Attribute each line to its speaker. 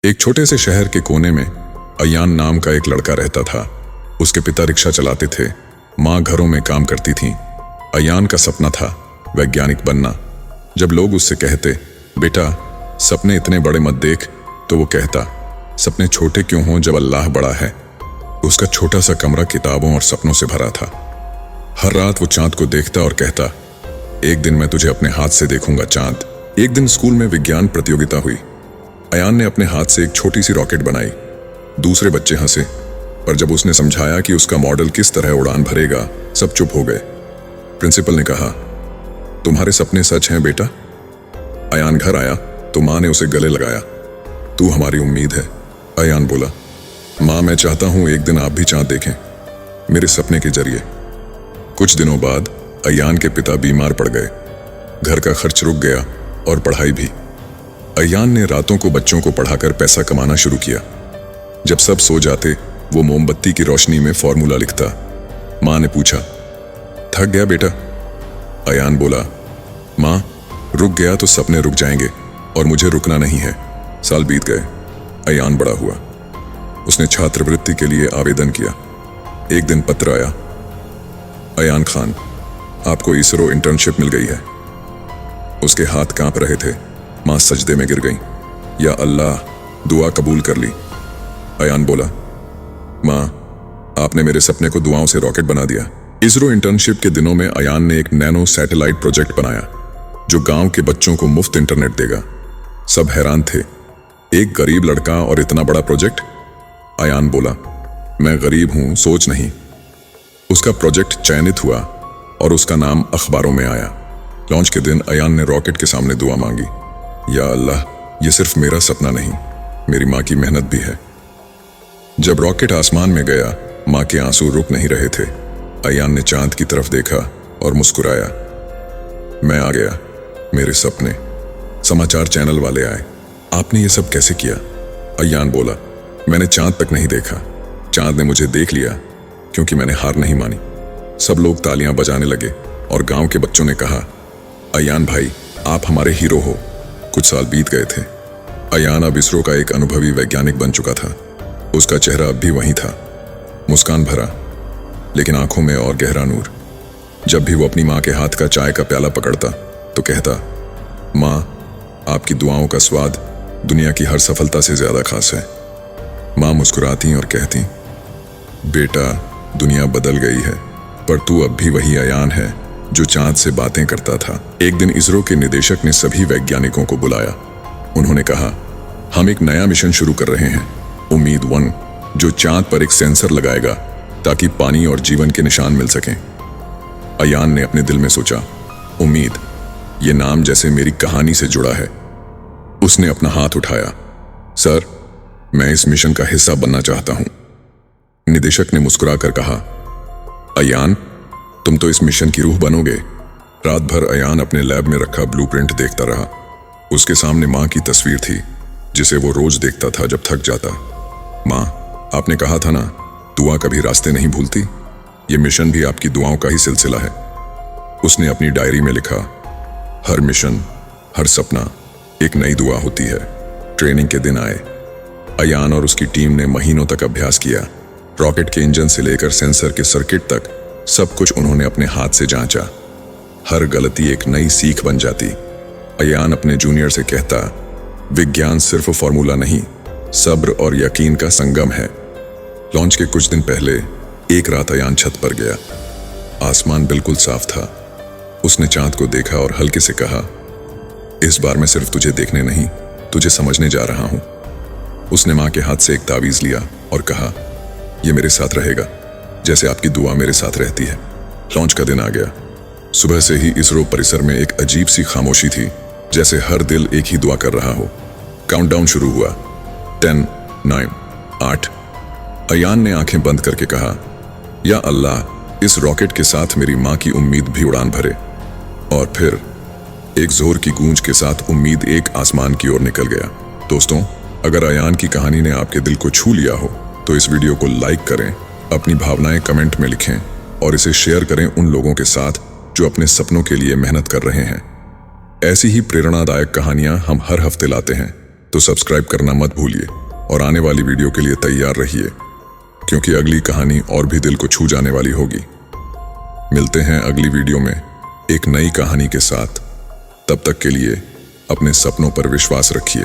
Speaker 1: एक छोटे से शहर के कोने में अयान नाम का एक लड़का रहता था। उसके पिता रिक्शा चलाते थे, माँ घरों में काम करती थीं। अयान का सपना था वैज्ञानिक बनना। जब लोग उससे कहते, बेटा सपने इतने बड़े मत देख, तो वो कहता, सपने छोटे क्यों हों जब अल्लाह बड़ा है। उसका छोटा सा कमरा किताबों और सपनों से भरा था। हर रात वो चांद को देखता और कहता, एक दिन मैं तुझे अपने हाथ से देखूंगा चांद। एक दिन स्कूल में विज्ञान प्रतियोगिता हुई। अयान ने अपने हाथ से एक छोटी सी रॉकेट बनाई। दूसरे बच्चे हंसे, पर जब उसने समझाया कि उसका मॉडल किस तरह उड़ान भरेगा, सब चुप हो गए। प्रिंसिपल ने कहा, तुम्हारे सपने सच हैं बेटा। अयान घर आया तो माँ ने उसे गले लगाया। तू हमारी उम्मीद है। अयान बोला, माँ मैं चाहता हूं एक दिन आप भी चांद देखें, मेरे सपने के जरिए। कुछ दिनों बाद अयान के पिता बीमार पड़ गए। घर का खर्च रुक गया और पढ़ाई भी। अयान ने रातों को बच्चों को पढ़ाकर पैसा कमाना शुरू किया। जब सब सो जाते, वो मोमबत्ती की रोशनी में फॉर्मूला लिखता। माँ ने पूछा, थक गया बेटा? अयान बोला, माँ रुक गया तो सपने रुक जाएंगे और मुझे रुकना नहीं है। साल बीत गए। अयान बड़ा हुआ। उसने छात्रवृत्ति के लिए आवेदन किया। एक दिन पत्र आया, अयान खान, आपको इसरो इंटर्नशिप मिल गई है। उसके हाथ कांप रहे थे। माँ सजदे में गिर गई। या अल्लाह, दुआ कबूल कर ली। अयान बोला, माँ आपने मेरे सपने को दुआओं से रॉकेट बना दिया। इसरो इंटर्नशिप के दिनों में अयान ने एक नैनो सैटेलाइट प्रोजेक्ट बनाया जो गांव के बच्चों को मुफ्त इंटरनेट देगा। सब हैरान थे, एक गरीब लड़का और इतना बड़ा प्रोजेक्ट। अयान बोला, मैं गरीब हूं, सोच नहीं। उसका प्रोजेक्ट चयनित हुआ और उसका नाम अखबारों में आया। लॉन्च के दिन अयान ने रॉकेट के सामने दुआ मांगी, या अल्लाह, ये सिर्फ मेरा सपना नहीं, मेरी माँ की मेहनत भी है। जब रॉकेट आसमान में गया, माँ के आंसू रुक नहीं रहे थे। अयान ने चांद की तरफ देखा और मुस्कुराया। मैं आ गया, मेरे सपने। समाचार चैनल वाले आए, आपने ये सब कैसे किया? अयान बोला, मैंने चांद तक नहीं देखा, चांद ने मुझे देख लिया, क्योंकि मैंने हार नहीं मानी। सब लोग तालियां बजाने लगे और गांव के बच्चों ने कहा, अयान भाई आप हमारे हीरो हो। कुछ साल बीत गए थे। अयान अब इसरो का एक अनुभवी वैज्ञानिक बन चुका था। उसका चेहरा अब भी वही था, मुस्कान भरा, लेकिन आंखों में और गहरा नूर। जब भी वो अपनी माँ के हाथ का चाय का प्याला पकड़ता तो कहता, माँ आपकी दुआओं का स्वाद दुनिया की हर सफलता से ज्यादा खास है। माँ मुस्कुराती और कहती, बेटा दुनिया बदल गई है, पर तू अब भी वही अयान है जो चांद से बातें करता था। एक दिन इसरो के निदेशक ने सभी वैज्ञानिकों को बुलाया। उन्होंने कहा, हम एक नया मिशन शुरू कर रहे हैं, उम्मीद 1, जो चांद पर एक सेंसर लगाएगा ताकि पानी और जीवन के निशान मिल सकें। अयान ने अपने दिल में सोचा, उम्मीद, ये नाम जैसे मेरी कहानी से जुड़ा है। उसने अपना हाथ उठाया, सर मैं इस मिशन का हिस्सा बनना चाहता हूं। निदेशक ने मुस्कुराकर कहा, अयान तुम तो इस मिशन की रूह बनोगे। रात भर अयान अपने लैब में रखा ब्लूप्रिंट देखता रहा। उसके सामने माँ की तस्वीर थी, जिसे वो रोज देखता था जब थक जाता। माँ आपने कहा था ना, दुआ कभी रास्ते नहीं भूलती। ये मिशन भी आपकी दुआओं का ही सिलसिला है। उसने अपनी डायरी में लिखा, हर मिशन, हर सपना एक नई दुआ होती है। ट्रेनिंग के दिन आए। अयान और उसकी टीम ने महीनों तक अभ्यास किया। रॉकेट के इंजन से लेकर सेंसर के सर्किट तक सब कुछ उन्होंने अपने हाथ से जांचा। हर गलती एक नई सीख बन जाती। अयान अपने जूनियर से कहता, विज्ञान सिर्फ फॉर्मूला नहीं, सब्र और यकीन का संगम है। लॉन्च के कुछ दिन पहले एक रात अयान छत पर गया। आसमान बिल्कुल साफ था। उसने चांद को देखा और हल्के से कहा, इस बार मैं सिर्फ तुझे देखने नहीं, तुझे समझने जा रहा हूं। उसने माँ के हाथ से एक तावीज लिया और कहा, यह मेरे साथ रहेगा जैसे आपकी दुआ मेरे साथ रहती है। लॉन्च का दिन आ गया। सुबह से ही इसरो परिसर में एक अजीब सी खामोशी थी, जैसे हर दिल एक ही दुआ कर रहा हो। काउंटडाउन शुरू हुआ। 10, 9, 8। अयान ने आंखें बंद करके कहा, या अल्लाह, इस रॉकेट के साथ मेरी माँ की उम्मीद भी उड़ान भरे। और फिर एक जोर की गूंज के साथ उम्मीद एक आसमान की ओर निकल गया। दोस्तों, अगर अयान की कहानी ने आपके दिल को छू लिया हो तो इस वीडियो को लाइक करें, अपनी भावनाएं कमेंट में लिखें और इसे शेयर करें उन लोगों के साथ जो अपने सपनों के लिए मेहनत कर रहे हैं। ऐसी ही प्रेरणादायक कहानियां हम हर हफ्ते लाते हैं। तो सब्सक्राइब करना मत भूलिए और आने वाली वीडियो के लिए तैयार रहिए, क्योंकि अगली कहानी और भी दिल को छू जाने वाली होगी। मिलते हैं अगली वीडियो में एक नई कहानी के साथ। तब तक के लिए अपने सपनों पर विश्वास रखिए।